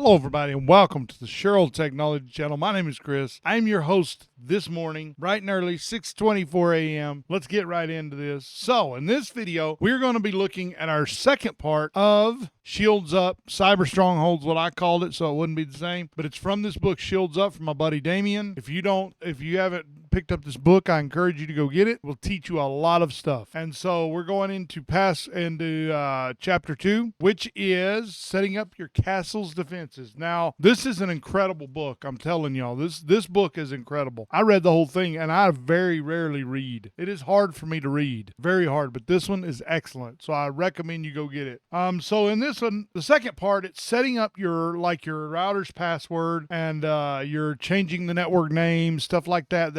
Hello, everybody, and welcome to the Stronghold Technology Channel. My name is Chris. I'm your host this morning, bright and early, 6:24 a.m. Let's get right into this. So, in this video, we're going to be looking at our second part of Shields Up, Cyber Strongholds, what I called it, so it wouldn't be the same. But it's from this book, Shields Up, from my buddy Damien. If you haven't picked up this book, I encourage you to go get it. It will teach you a lot of stuff. And so we're going into chapter 2, which is setting up your castle's defenses. Now, this is an incredible book. I'm telling y'all, this book is incredible. I read the whole thing, and I very rarely read. It is hard for me to read, very hard, but this one is excellent. So I recommend you go get it. So in this one, the second part, it's setting up your router's password, and you're changing the network name, stuff like that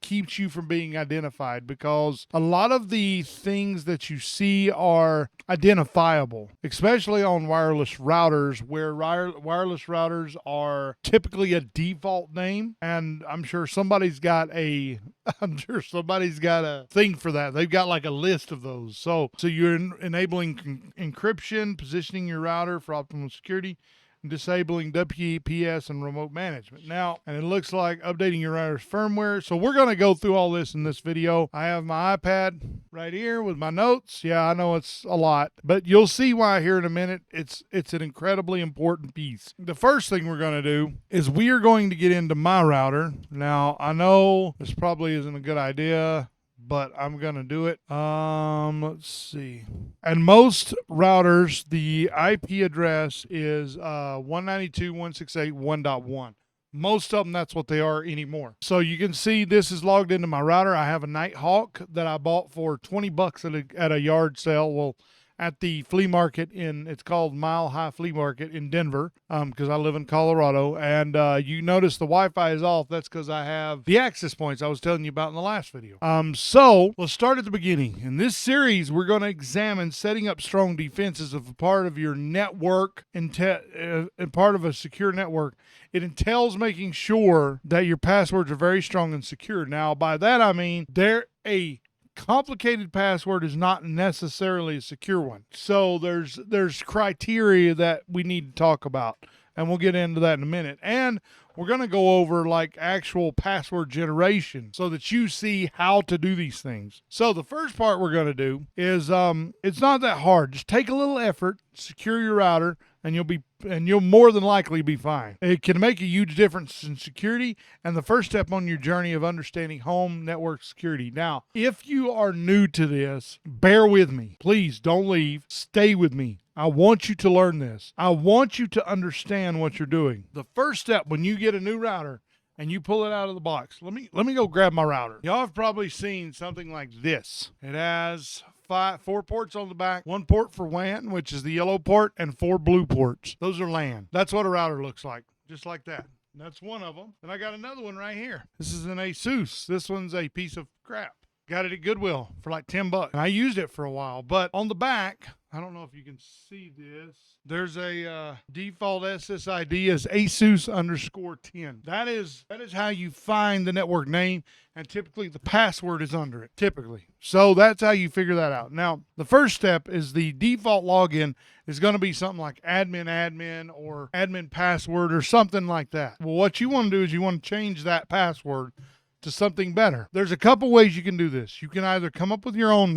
keeps you from being identified, because a lot of the things that you see are identifiable, especially on wireless routers, where wireless routers are typically a default name, and I'm sure somebody's got a thing for that. They've got like a list of those. So you're enabling encryption, positioning your router for optimal security, disabling WPS and remote management. Now, and it looks like updating your router's firmware. So we're going to go through all this in this video. I have my iPad right here with my notes. Yeah, I know it's a lot, but you'll see why here in a minute. It's an incredibly important piece. The first thing we're going to do is we are going to get into my router. Now, I know this probably isn't a good idea, but I'm going to do it. Let's see. And most routers, the IP address is 192.168.1.1. Most of them, that's what they are anymore. So you can see this is logged into my router. I have a Nighthawk that I bought for $20 at a yard sale. Well, at the flea market it's called Mile High Flea Market in Denver, because I live in Colorado. And you notice the Wi-Fi is off. That's because I have the access points I was telling you about in the last video. So let's start at the beginning. In this series, we're going to examine setting up strong defenses of a part of your network and part of a secure network. It entails making sure that your passwords are very strong and secure. Now, by that I mean a complicated password is not necessarily a secure one. So there's criteria that we need to talk about, and we'll get into that in a minute. And we're going to go over like actual password generation so that you see how to do these things. So the first part we're going to do is it's not that hard. Just take a little effort, secure your router, and you'll more than likely be fine. It can make a huge difference in security and the first step on your journey of understanding home network security. Now, if you are new to this, bear with me. Please don't leave. Stay with me. I want you to learn this. I want you to understand what you're doing. The first step when you get a new router and you pull it out of the box, let me go grab my router. Y'all have probably seen something like this. It has 4 ports on the back, 1 port for WAN, which is the yellow port, and 4 blue ports. Those are LAN. That's what a router looks like, just like that. That's one of them. And I got another one right here. This is an Asus. This one's a piece of crap. Got it at Goodwill for like $10. And I used it for a while, but on the back, I don't know if you can see this, there's a default SSID as Asus_10. That is how you find the network name, and typically the password is under it, typically. So that's how you figure that out. Now, the first step is the default login is going to be something like admin or admin password or something like that. Well, what you want to do is you want to change that password to something better. There's a couple ways you can do this. You can either come up with your own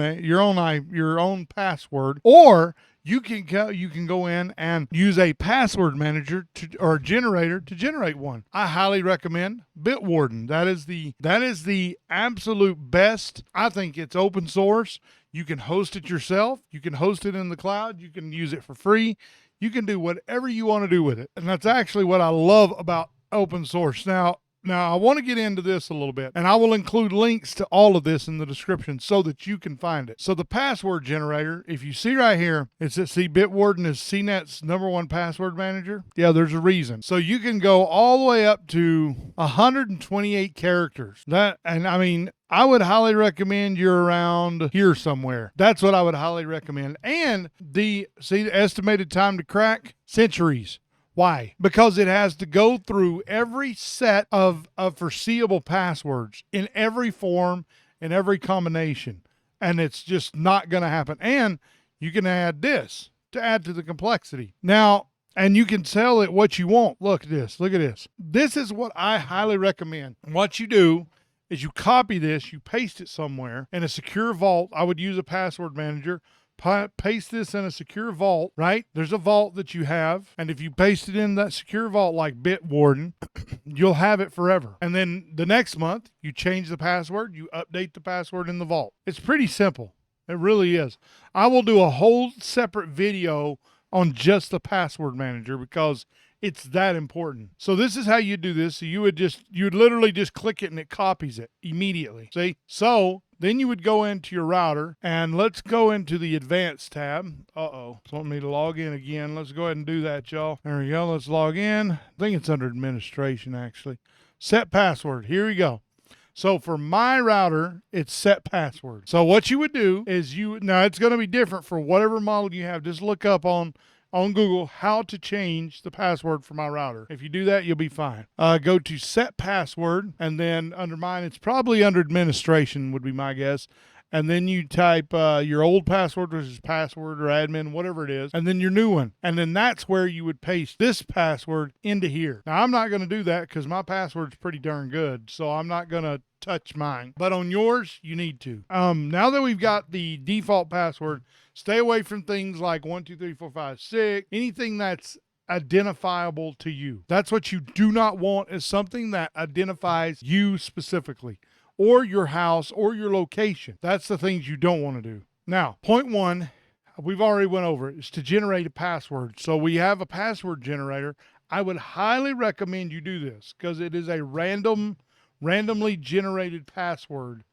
password, or you can go in and use a password manager or generator to generate one. I highly recommend Bitwarden. That is the absolute best. I think it's open source. You can host it yourself. You can host it in the cloud. You can use it for free. You can do whatever you want to do with it. And that's actually what I love about open source. Now, I want to get into this a little bit, and I will include links to all of this in the description so that you can find it. So the password generator, if you see right here, Bitwarden is CNET's #1 password manager. Yeah, there's a reason. So you can go all the way up to 128 characters. I would highly recommend you're around here somewhere. That's what I would highly recommend. And the estimated time to crack? Centuries. Why? Because it has to go through every set of foreseeable passwords in every form, in every combination. And it's just not going to happen. And you can add this to add to the complexity. Now, and you can tell it what you want. Look at this. Look at this. This is what I highly recommend. What you do is you copy this, you paste it somewhere in a secure vault. I would use a password manager. Paste this in a secure vault, right? There's a vault that you have, and if you paste it in that secure vault like Bitwarden, you'll have it forever. And then the next month, you change the password, you update the password in the vault. It's pretty simple. It really is. I will do a whole separate video on just the password manager because it's that important. So this is how you do this. So you would literally just click it and it copies it immediately. See? So then you would go into your router, and let's go into the advanced tab. It's wanting me to log in again. Let's go ahead and do that, y'all. There we go. Let's log in. I think it's under administration, actually. Set password. Here we go. So for my router, it's set password. So what you would do is now it's going to be different for whatever model you have. Just look up on Google how to change the password for my router. If you do that, you'll be fine. Go to set password, and then under mine, it's probably under administration would be my guess. And then you type your old password, which is password or admin, whatever it is, and then your new one. And then that's where you would paste this password into here. Now, I'm not going to do that because my password's pretty darn good, so I'm not going to touch mine. But on yours, you need to. Now that we've got the default password, stay away from things like 1, 2, 3, 4, 5, 6, anything that's identifiable to you. That's what you do not want, is something that identifies you specifically, or your house, or your location. That's the things you don't want to do. Now, point 1, we've already went over it, is to generate a password. So we have a password generator. I would highly recommend you do this because it is a randomly generated password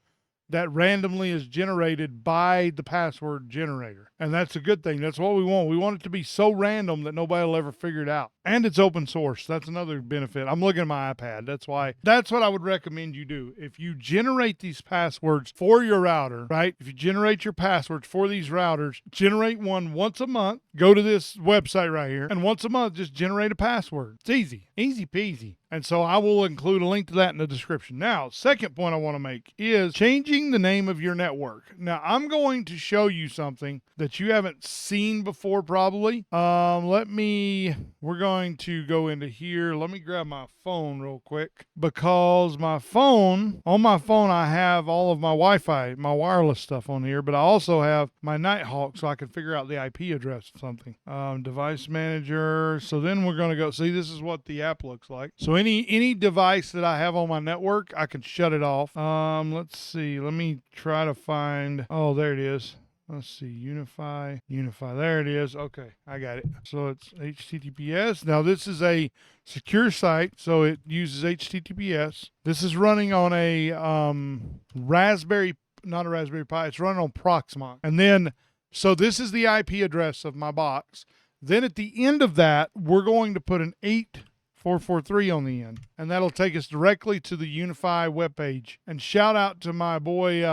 that randomly is generated by the password generator. And that's a good thing. That's what we want. We want it to be so random that nobody will ever figure it out. And it's open source. That's another benefit. I'm looking at my iPad. That's what I would recommend you do. If you generate these passwords for your router, right? If you generate your passwords for these routers, generate one once a month. Go to this website right here. And once a month, just generate a password. It's easy. Easy peasy. And so I will include a link to that in the description. Now, second point I want to make is changing the name of your network. Now, I'm going to show you something that you haven't seen before probably. We're going to go into here. Let me grab my phone real quick because on my phone, I have all of my Wi-Fi, my wireless stuff on here, but I also have my Nighthawk so I can figure out the IP address of something. Device manager. So then we're going to go, see, this is what the app looks like. So any device that I have on my network, I can shut it off. Let's see. Let me try to find. Oh, there it is. Let's see. Unify. There it is. Okay, I got it. So it's HTTPS. Now this is a secure site, so it uses HTTPS. This is running on a not a Raspberry Pi. It's running on Proxmox. And then, so this is the IP address of my box. Then at the end of that, we're going to put an 8443 on the end, and that'll take us directly to the Unify webpage. And shout out to my boy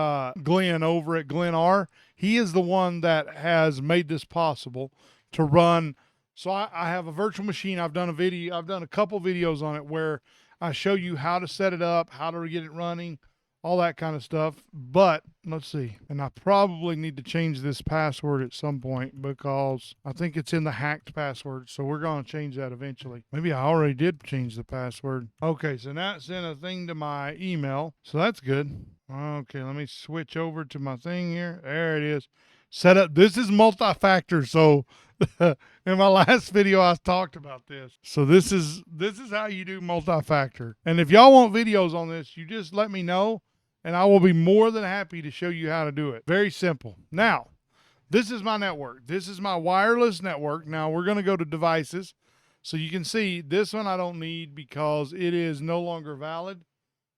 Glenn over at Glenn R. He is the one that has made this possible to run. So I have a virtual machine. I've done a couple videos on it where I show you how to set it up, how to get it running, all that kind of stuff. But let's see. And I probably need to change this password at some point because I think it's in the hacked password. So we're going to change that eventually. Maybe I already did change the password. Okay, so now it sent a thing to my email. So that's good. Okay, let me switch over to my thing here. There it is. Set up. This is multi-factor. So in my last video, I talked about this. So this is how you do multi-factor. And if y'all want videos on this, you just let me know, and I will be more than happy to show you how to do it. Very simple. Now, this is my network. This is my wireless network. Now, we're going to go to devices. So you can see this one I don't need because it is no longer valid.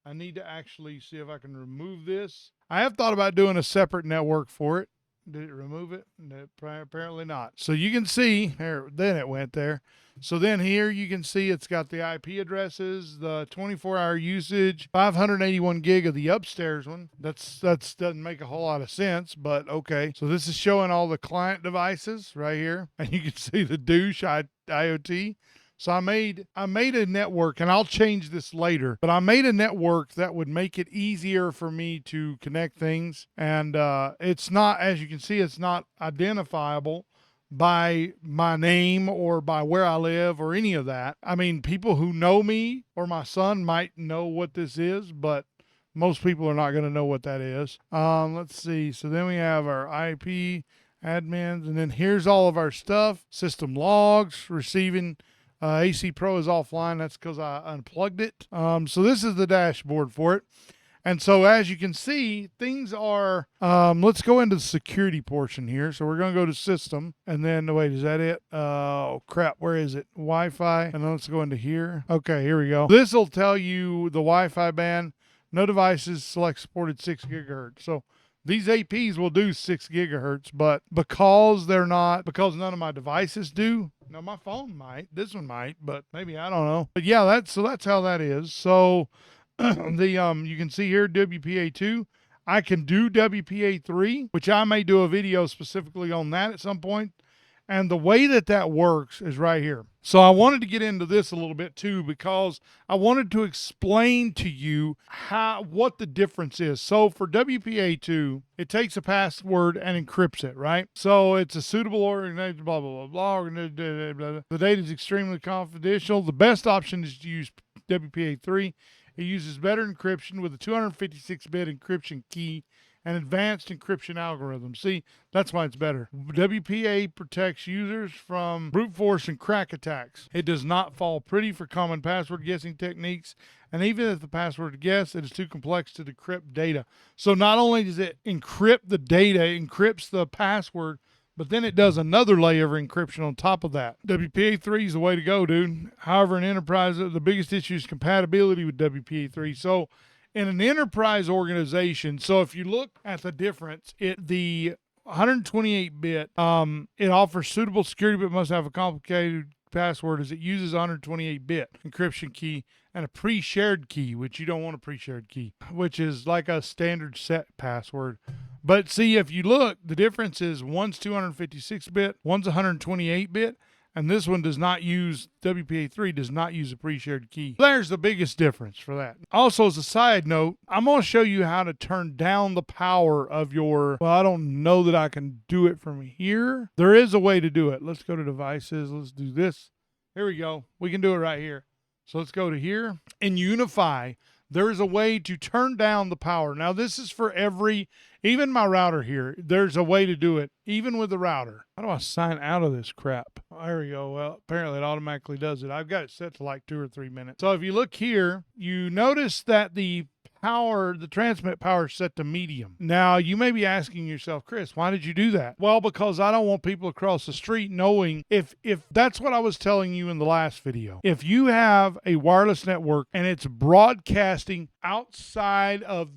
I need to actually see if I can remove this. I have thought about doing a separate network for it. Did it remove it? No, apparently not. So you can see here, then it went there. So then here you can see it's got the IP addresses, the 24-hour usage, 581 gig of the upstairs one. That's doesn't make a whole lot of sense, but okay. So this is showing all the client devices right here, and you can see the douche IoT. So I made a network, and I'll change this later, but I made a network that would make it easier for me to connect things. And it's not, as you can see, it's not identifiable, by my name or by where I live or any of that. I mean, people who know me or my son might know what this is, but most people are not going to know what that is. Let's see. So then we have our IP admins, and then here's all of our stuff. System logs, receiving. AC Pro is offline. That's because I unplugged it. So this is the dashboard for it. And so as you can see, things are, let's go into the security portion here. So we're going to go to system, and then, wait, is that it? Oh, crap, where is it? Wi-Fi, and then let's go into here. Okay, here we go. This will tell you the Wi-Fi band. No devices select supported 6 gigahertz. So these APs will do 6 gigahertz, but because none of my devices do, now my phone might, this one might, but maybe, I don't know. But yeah, that's how that is. So you can see here WPA2. I can do WPA3, which I may do a video specifically on that at some point. And the way that works is right here. So I wanted to get into this a little bit too, because I wanted to explain to you what the difference is. So for WPA2, it takes a password and encrypts it, right? So it's a suitable organization, blah, blah, blah, blah. The data is extremely confidential. The best option is to use WPA3. It uses better encryption with a 256-bit encryption key and advanced encryption algorithm. See, that's why it's better. WPA protects users from brute force and crack attacks. It does not fall pretty for common password guessing techniques, and even if the password is guessed, it is too complex to decrypt data. So not only does it encrypt the data, encrypts the password, but then it does another layer of encryption on top of that. WPA3 is the way to go, dude. However, in enterprise, the biggest issue is compatibility with WPA3. So in an enterprise organization, so if you look at the difference, the 128-bit, it offers suitable security but must have a complicated password, as it uses 128-bit encryption key and a pre-shared key, which you don't want a pre-shared key, which is like a standard set password. But see, if you look, the difference is one's 256-bit, one's 128-bit, and this one does not use, WPA3 does not use a pre-shared key. There's the biggest difference for that. Also, as a side note, I'm going to show you how to turn down the power of your, well, I don't know that I can do it from here. There is a way to do it. Let's go to devices. Let's do this. Here we go. We can do it right here. So let's go to here. In Unify, there is a way to turn down the power. Now, this is for even my router here, there's a way to do it, even with the router. How do I sign out of this crap? There we go. Well, apparently it automatically does it. I've got it set to like 2 or 3 minutes. So if you look here, you notice that the transmit power is set to medium. Now, you may be asking yourself, Chris, why did you do that? Well, because I don't want people across the street knowing, if that's what I was telling you in the last video. If you have a wireless network and it's broadcasting outside of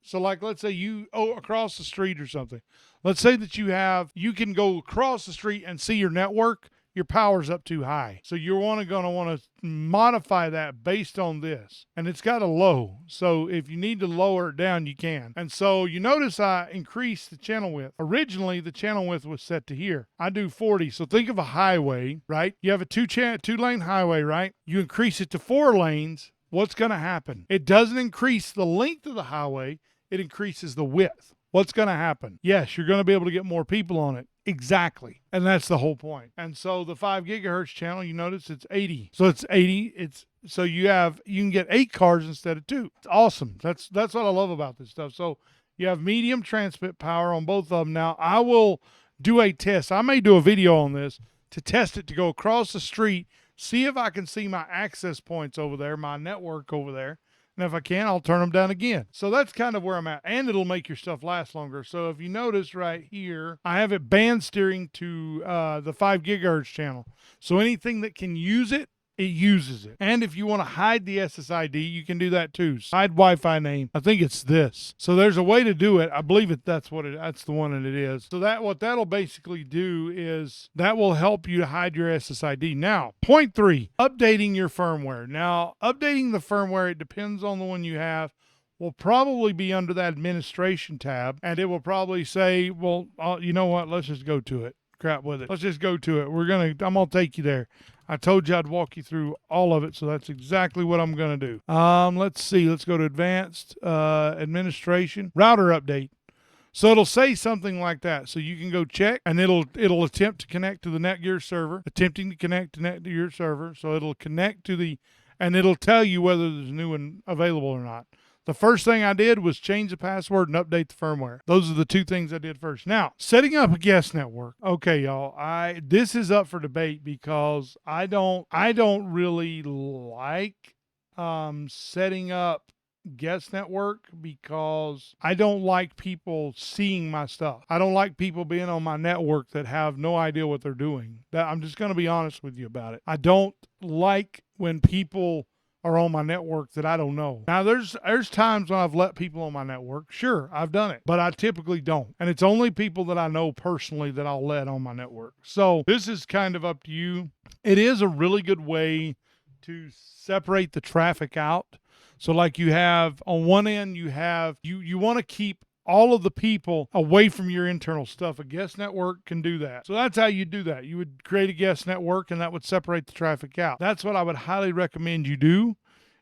so like, let's say you across the street or something. Let's say that you can go across the street and see your network. Your power's up too high. So you're going to want to modify that based on this. And it's got a low. So if you need to lower it down, you can. And so you notice I increased the channel width. Originally, the channel width was set to here. I do 40. So think of a highway, right? You have a two-lane highway, right? You increase it to 4 lanes. What's going to happen? It doesn't increase the length of the highway. It increases the width. What's going to happen? Yes, you're going to be able to get more people on it. Exactly. And that's the whole point. And so the 5 gigahertz channel, you notice it's 80. So it's 80. So you can get 8 cars instead of 2. It's awesome. That's what I love about this stuff. So you have medium transmit power on both of them. Now I will do a test. I may do a video on this to test it, to go across the street, see if I can see my access points over there, my network over there. And if I can, I'll turn them down again. So that's kind of where I'm at. And it'll make your stuff last longer. So if you notice right here, I have it band steering to the 5 gigahertz channel. So anything that can use it, it uses it. And if you want to hide the SSID, you can do that too. Hide Wi-Fi name. I think it's this. So there's a way to do it. I believe that's the one that it is. So what that'll basically do is that will help you to hide your SSID. Now, point 3, updating your firmware. Now, updating the firmware, it depends on the one you have, will probably be under that administration tab, and it will probably say, well, you know what? Let's just go to it. Crap with it. Let's just go to it. I'm going to take you there. I told you I'd walk you through all of it, so that's exactly what I'm going to do. Let's see. Let's go to advanced administration. Router update. So it'll say something like that. So you can go check, and it'll attempt to connect to the Netgear server, attempting to connect to Netgear server. So it'll connect to the, and it'll tell you whether there's a new one available or not. The first thing I did was change the password and update the firmware. Those are the two things I did first. Now, setting up a guest network. Okay, y'all. This is up for debate because I don't really like setting up guest network because I don't like people seeing my stuff. I don't like people being on my network that have no idea what they're doing. I'm just going to be honest with you about it. I don't like when people are on my network that I don't know. Now, there's times when I've let people on my network. Sure, I've done it, but I typically don't. And it's only people that I know personally that I'll let on my network. So this is kind of up to you. It is a really good way to separate the traffic out. So like you have on one end, you want to keep all of the people away from your internal stuff. A guest network can do that. So that's how you do that. You would create a guest network, and that would separate the traffic out. That's what I would highly recommend you do.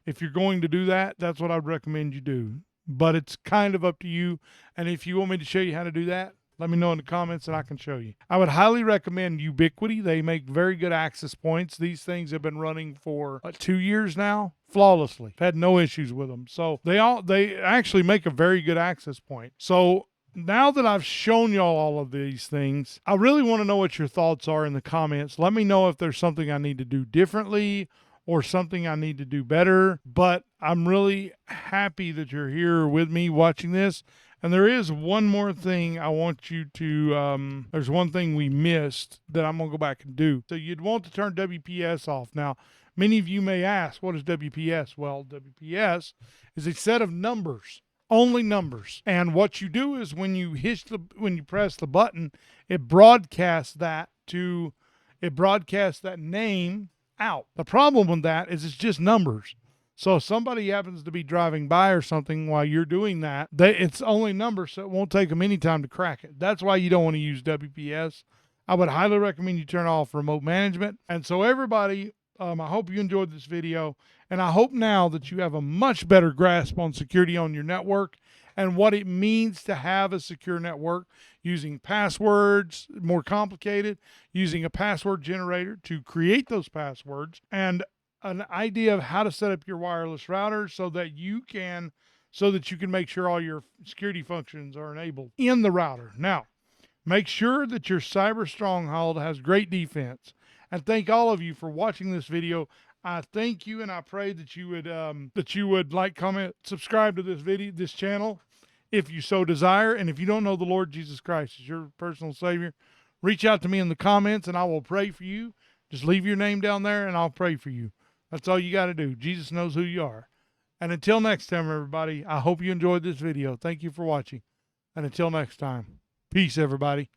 If you're going to do that, that's what I'd recommend you do. But it's kind of up to you. And if you want me to show you how to do that, let me know in the comments and I can show you. I would highly recommend Ubiquity. They make very good access points. These things have been running for 2 years now, flawlessly. I've had no issues with them. So they actually make a very good access point. So now that I've shown y'all all of these things, I really want to know what your thoughts are in the comments. Let me know if there's something I need to do differently or something I need to do better. But I'm really happy that you're here with me watching this. And there is one more thing I want you to, there's one thing we missed that I'm going to go back and do. So you'd want to turn WPS off. Now, many of you may ask, what is WPS? Well, WPS is a set of numbers, only numbers. And what you do is when you press the button, it broadcasts that name out. The problem with that is it's just numbers. So if somebody happens to be driving by or something while you're doing that, it's only numbers, so it won't take them any time to crack it. That's why you don't want to use WPS. I would highly recommend you turn off remote management. And so everybody, I hope you enjoyed this video, and I hope now that you have a much better grasp on security on your network and what it means to have a secure network, using passwords, more complicated, using a password generator to create those passwords, and an idea of how to set up your wireless router so that you can make sure all your security functions are enabled in the router. Now, make sure that your cyber stronghold has great defense. And thank all of you for watching this video. I thank you, and I pray that you would like, comment, subscribe to this channel if you so desire. And if you don't know the Lord Jesus Christ as your personal Savior, reach out to me in the comments and I will pray for you. Just leave your name down there and I'll pray for you. That's all you got to do. Jesus knows who you are. And until next time, everybody, I hope you enjoyed this video. Thank you for watching. And until next time, peace, everybody.